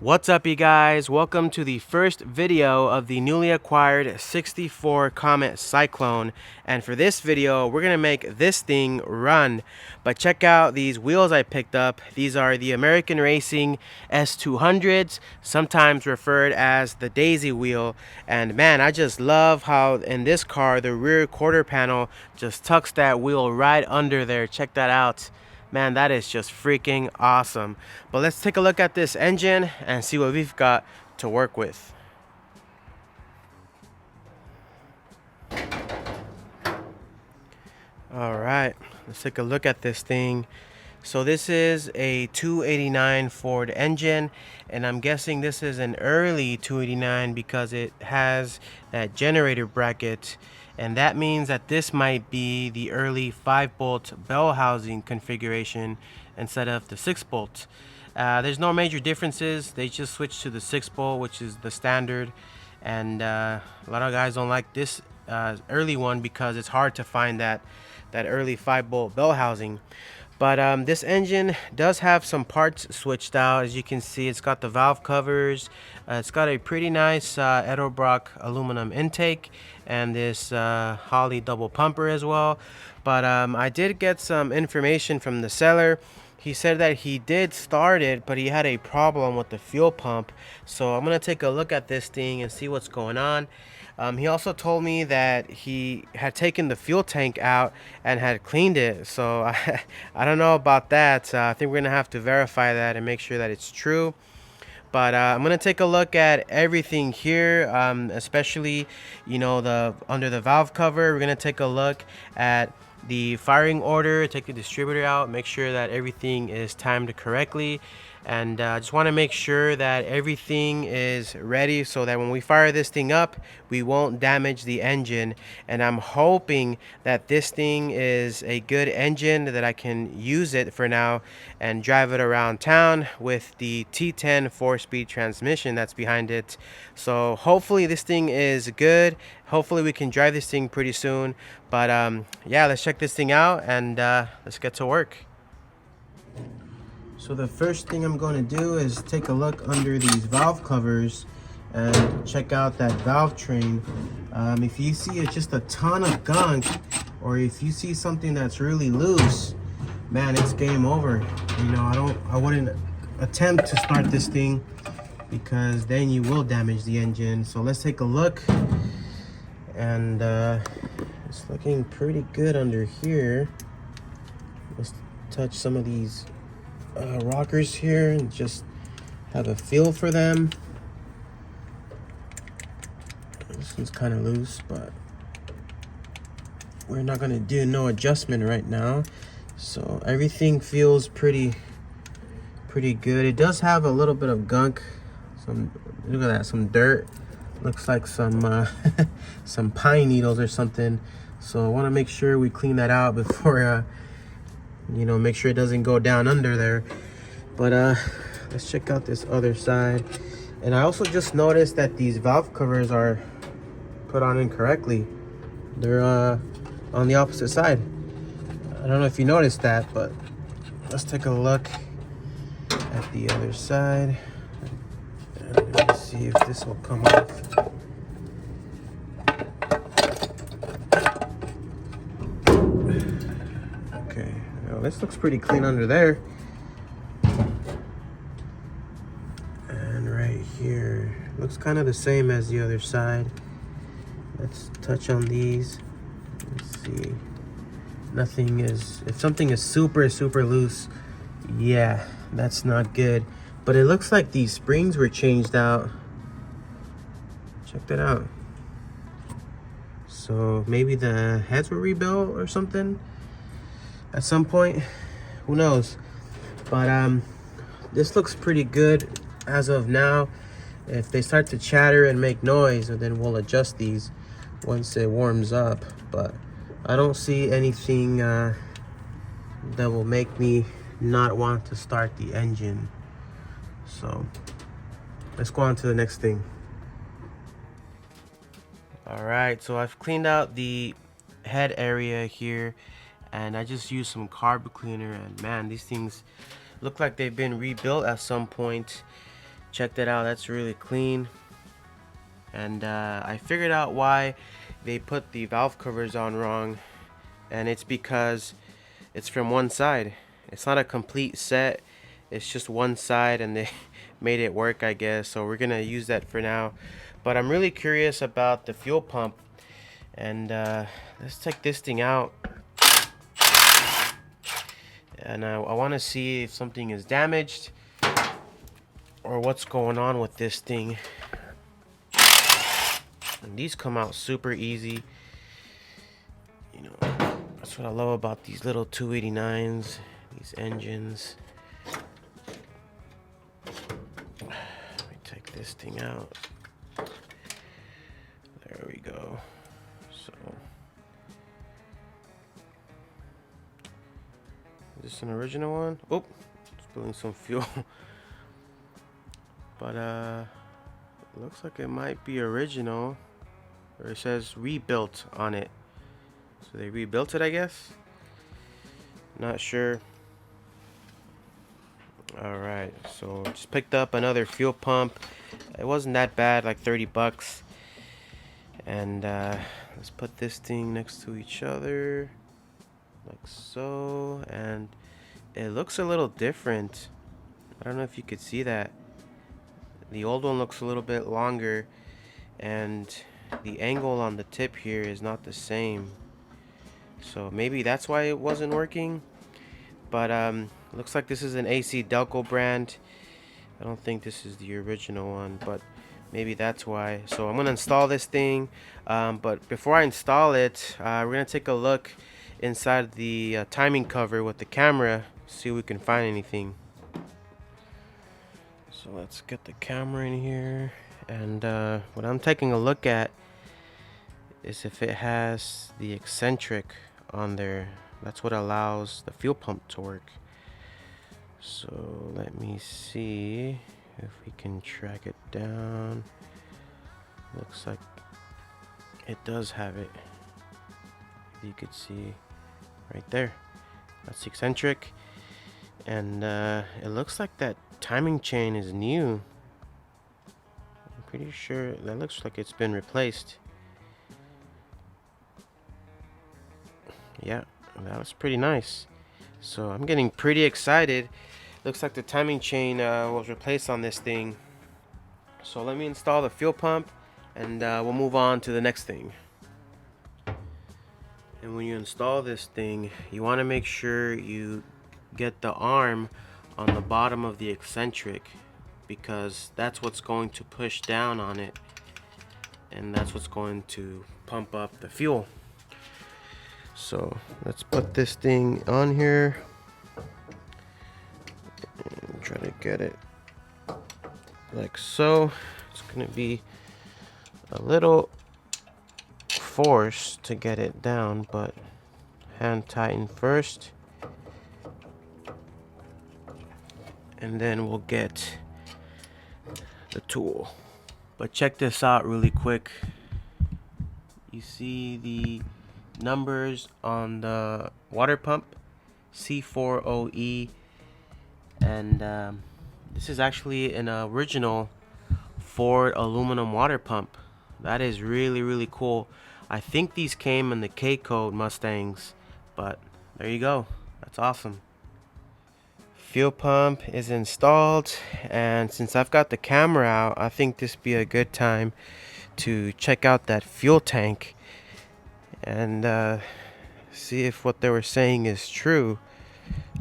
What's up, you guys? Welcome to the first video of the newly acquired 64 Comet Cyclone. And for this video, we're gonna make this thing run. But check out these wheels I picked up. These are the American Racing S200s, sometimes referred as the Daisy wheel. And man, I just love how in this car, the rear quarter panel just tucks that wheel right under there. Check that out. Man, that is just freaking awesome. But let's take a look at this engine and see what we've got to work with. All right, let's take a look at this thing. So this is a 289 Ford engine, and I'm guessing this is an early 289 because it has that generator bracket, and that means that this might be the early 5-bolt bell housing configuration instead of the 6-bolt. There's no major differences. They just switched to the 6-bolt, which is the standard, and a lot of guys don't like this early one because it's hard to find that early 5-bolt bell housing. But this engine does have some parts switched out. As you can see, it's got the valve covers. It's got a pretty nice Edelbrock aluminum intake and this Holley double pumper as well. But I did get some information from the seller. He said that he did start it, but he had a problem with the fuel pump. So I'm going to take a look at this thing and see what's going on. He also told me that he had taken the fuel tank out and had cleaned it. So I don't know about that. I think we're going to have to verify that and make sure that it's true. But I'm going to take a look at everything here, especially, the under the valve cover. We're going to take a look at the firing order, take the distributor out, make sure that everything is timed correctly, and just want to make sure that everything is ready so that when we fire this thing up, we won't damage the engine. And I'm hoping that this thing is a good engine, that I can use it for now and drive it around town with the T10 4-speed transmission that's behind it. So hopefully this thing is good. Hopefully we can drive this thing pretty soon. But yeah, let's check this thing out and let's get to work. So the first thing I'm going to do is take a look under these valve covers and check out that Valvetrain. If you see just a ton of gunk, or if you see something that's really loose, man, it's game over. I wouldn't attempt to start this thing because then you will damage the engine. So let's take a look, and it's looking pretty good under here. Let's touch some of these rockers here and just have a feel for them. This one's kind of loose, but we're not gonna do no adjustment right now. So everything feels pretty good. It does have a little bit of gunk. Look at that, some dirt. Looks like some some pine needles or something. So I want to make sure we clean that out before make sure it doesn't go down under there. But let's check out this other side. And I also just noticed that these valve covers are put on incorrectly. They're on the opposite side. I don't know if you noticed that, but let's take a look at the other side. And let's see if this will come off. Okay, well, this looks pretty clean under there. And right here, looks kind of the same as the other side. Let's touch on these. Let's see. Nothing is, if something is super loose, yeah, that's not good. But it looks like these springs were changed out. Check that out. So maybe the heads were rebuilt or something at some point. Who knows? But this looks pretty good as of now. If they start to chatter and make noise, then we'll adjust these once it warms up. But I don't see anything that will make me not want to start the engine. So let's go on to the next thing. All right, so I've cleaned out the head area here, and I just used some carb cleaner, and man, these things look like they've been rebuilt at some point. Check that out, that's really clean. And I figured out why they put the valve covers on wrong, and it's because it's from one side. It's not a complete set, it's just one side, and they made it work, I guess. So we're gonna use that for now. But I'm really curious about the fuel pump, and let's take this thing out. And I want to see if something is damaged or what's going on with this thing. And these come out super easy. You know, that's what I love about these little 289s, these engines. Let me take this thing out. There we go. So, is this an original one? Oh, spilling some fuel. But it looks like it might be original, or it says rebuilt on it. So they rebuilt it, I guess. Not sure. Alright, so just picked up another fuel pump. It wasn't that bad, like 30 bucks. And let's put this thing next to each other, like so. And it looks a little different. I don't know if you could see that. The old one looks a little bit longer, and the angle on the tip here is not the same. So maybe that's why it wasn't working. But looks like this is an AC Delco brand. I don't think this is the original one, but maybe that's why. So I'm gonna install this thing, but before I install it, we're gonna take a look inside the timing cover with the camera, see if we can find anything. So let's get the camera in here, and what I'm taking a look at is if it has the eccentric on there. That's what allows the fuel pump to work. So let me see if we can track it down. Looks like it does have it. You could see right there. That's eccentric, and it looks like that timing chain is new. I'm pretty sure that looks like it's been replaced. Yeah, that was pretty nice. So I'm getting pretty excited. Looks like the timing chain was replaced on this thing. So let me install the fuel pump, and we'll move on to the next thing. And when you install this thing, you want to make sure you get the arm on the bottom of the eccentric, because that's what's going to push down on it, and that's what's going to pump up the fuel. So let's put this thing on here and try to get it like so. It's gonna be a little force to get it down, but hand tighten first, and then we'll get the tool. But check this out really quick. You see the numbers on the water pump, C40E, and this is actually an original Ford aluminum water pump. That is really cool. I think these came in the K code Mustangs, but there you go. That's awesome. Fuel pump is installed, and since I've got the camera out, I think this be a good time to check out that fuel tank and see if what they were saying is true.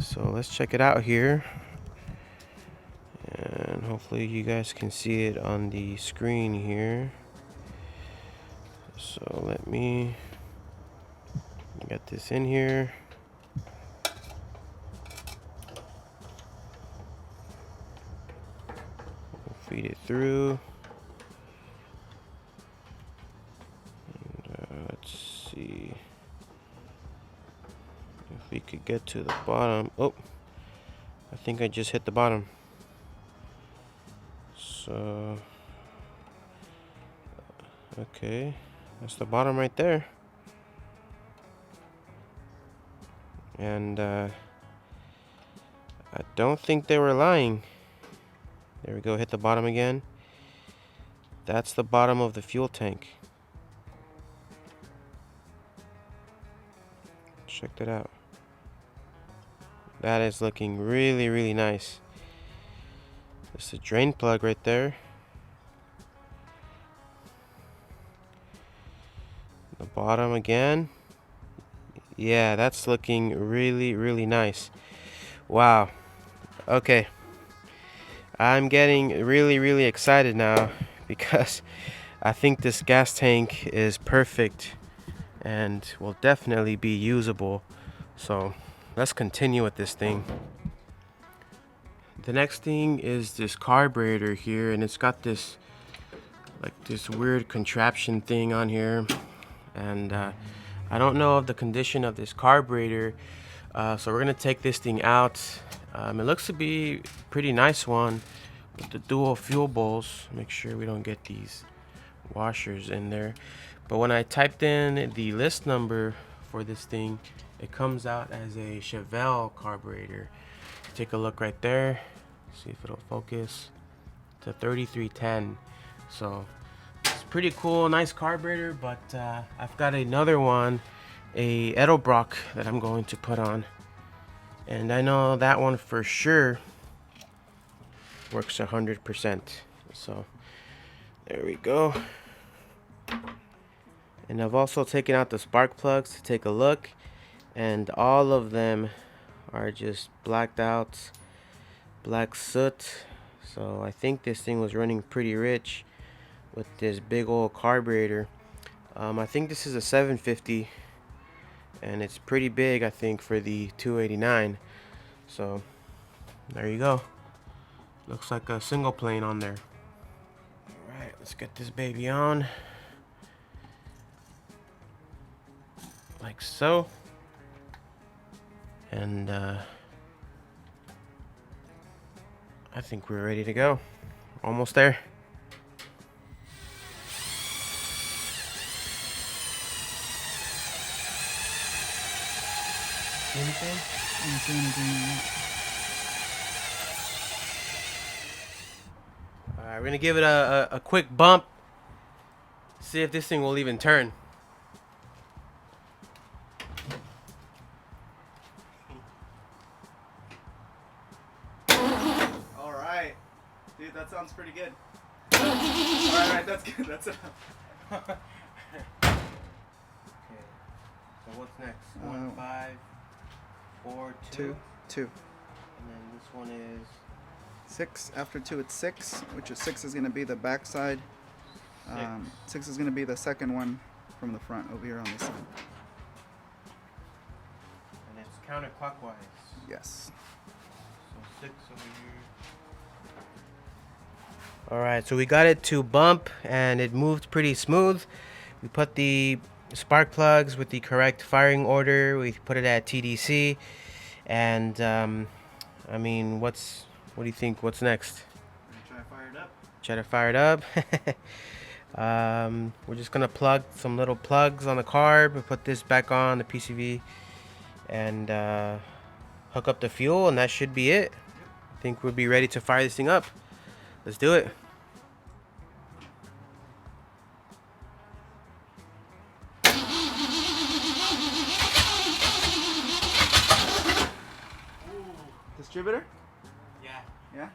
So let's check it out here, and hopefully you guys can see it on the screen here. So let me get this in here. Feed it through. And, let's see if we could get to the bottom. Oh, I think I just hit the bottom. So, okay, that's the bottom right there. And I don't think they were lying. There we go, hit the bottom again. That's the bottom of the fuel tank. Check that out. That is looking really, really nice. There's a drain plug right there. The bottom again. Yeah, that's looking really, really nice. Wow. Okay. I'm getting really, really excited now because I think this gas tank is perfect and will definitely be usable. So let's continue with this thing. The next thing is this carburetor here, and it's got this weird contraption thing on here, and I don't know of the condition of this carburetor, so we're gonna take this thing out. It looks to be a pretty nice one with the dual fuel bowls. Make sure we don't get these washers in there. But when I typed in the list number for this thing, it comes out as a Chevelle carburetor. Take a look right there. See if it'll focus. It's a 3310. So it's pretty cool, nice carburetor. But I've got another one, a Edelbrock, that I'm going to put on, and I know that one for sure works 100%. So there we go. And I've also taken out the spark plugs to take a look, and all of them are just blacked out, black soot. So I think this thing was running pretty rich with this big old carburetor. I think this is a 750, and it's pretty big, I think, for the 289. So there you go. Looks like a single plane on there. All right, let's get this baby on. Like so. And I think we're ready to go. Almost there. See anything? I don't see anything yet. Alright, we're gonna give it a quick bump. See if this thing will even turn. Alright. Dude, that sounds pretty good. Alright, that's good. That's enough. Okay. So what's next? 1, 5, 4, 2. 2. And then this one is 6. After 2, it's 6, which is 6 is going to be the back side. 6 is going to be the second one from the front over here on this side. and it's counterclockwise. Yes. So 6 over here. Alright, so we got it to bump and it moved pretty smooth. We put the spark plugs with the correct firing order. We put it at TDC. And I mean, what do you think? What's next? Try to fire it up. Try to fire it up. We're just gonna plug some little plugs on the carb, put this back on the PCV, and hook up the fuel, and that should be it. I think we'll be ready to fire this thing up. Let's do it. Distributor? Yeah. Yeah?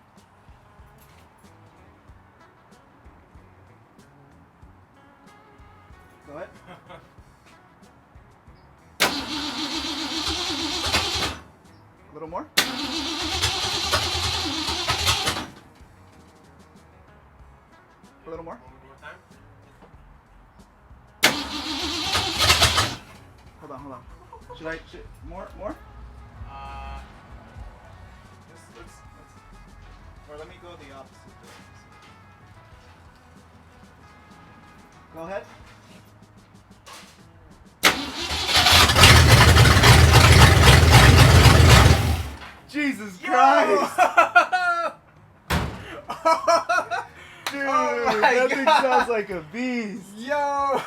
Go ahead. A little more? A little more? One more time. Hold on. Should more? Let's, or let me go the opposite way. Go ahead. Jesus Christ! Dude, that thing sounds like a beast. Yo!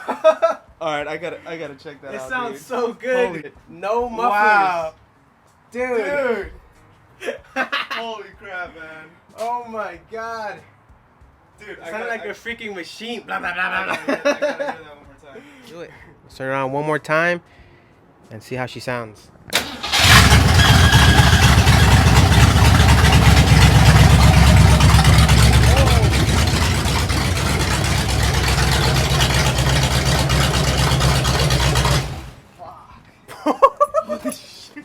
Alright, I gotta check that It out. sounds dude. so good. Holy- No mufflers. Wow. Dude. Dude! Holy crap, man. Oh my god. Dude, It sounded like a freaking machine. Blah, blah, blah, blah, I blah. gotta hear that one more time. Do it. Let's turn it on one more time and see how she sounds. Holy shit.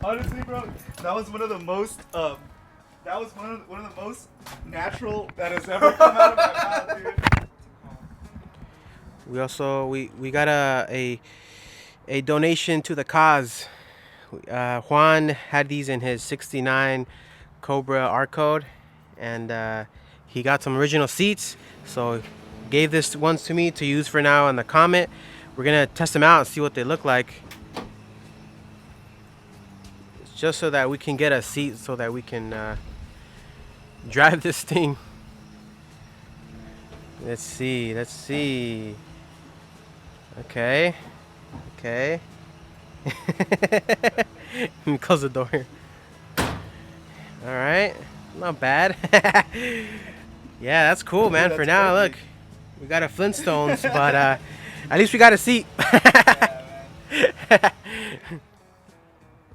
Honestly, bro, that was one of the most natural that has ever come out of my mouth, dude. We also we got a donation to the cause. Juan had these in his 69 Cobra R code, and he got some original seats, so gave this ones to me to use for now on the Comet. We're gonna test them out and see what they look like. It's just so that we can get a seat so that we can drive this thing. Let's see. Okay. Let me close the door. Alright. Not bad. Yeah, that's cool, man. That's For now, perfect. look. We got a Flintstones, but at least we got a seat.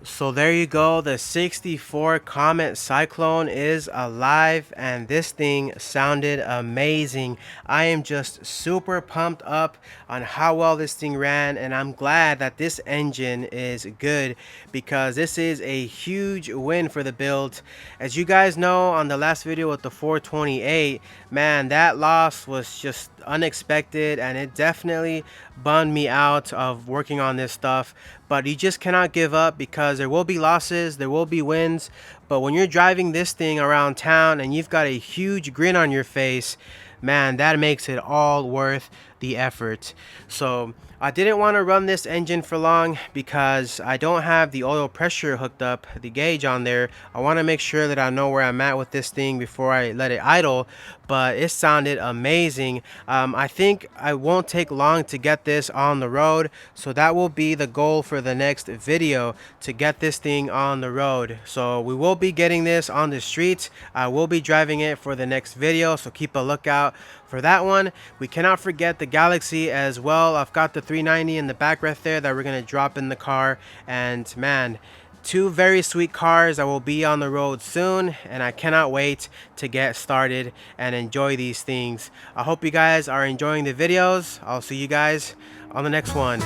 So there you go, the 64 Comet Cyclone is alive, and this thing sounded amazing. I am just super pumped up on how well this thing ran, and I'm glad that this engine is good because this is a huge win for the build. As you guys know, on the last video with the 428, man, that loss was just unexpected, and it definitely bummed me out of working on this stuff. But you just cannot give up because there will be losses, there will be wins. But when you're driving this thing around town and you've got a huge grin on your face, man, that makes it all worth the effort. So I didn't want to run this engine for long because I don't have the oil pressure hooked up, the gauge on there. I want to make sure that I know where I'm at with this thing before I let it idle. But it sounded amazing. I think I won't take long to get this on the road, so that will be the goal for the next video, to get this thing on the road. So we will be getting this on the streets. I will be driving it for the next video, so keep a lookout for that one. We cannot forget the Galaxy as well. I've got the 390 in the back right there that we're gonna drop in the car, and man, two very sweet cars that will be on the road soon, and I cannot wait to get started and enjoy these things. I hope you guys are enjoying the videos. I'll see you guys on the next one.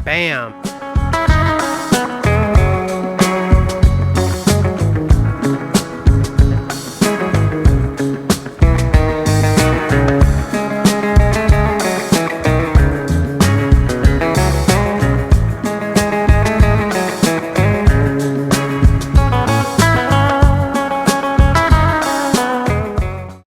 Bam.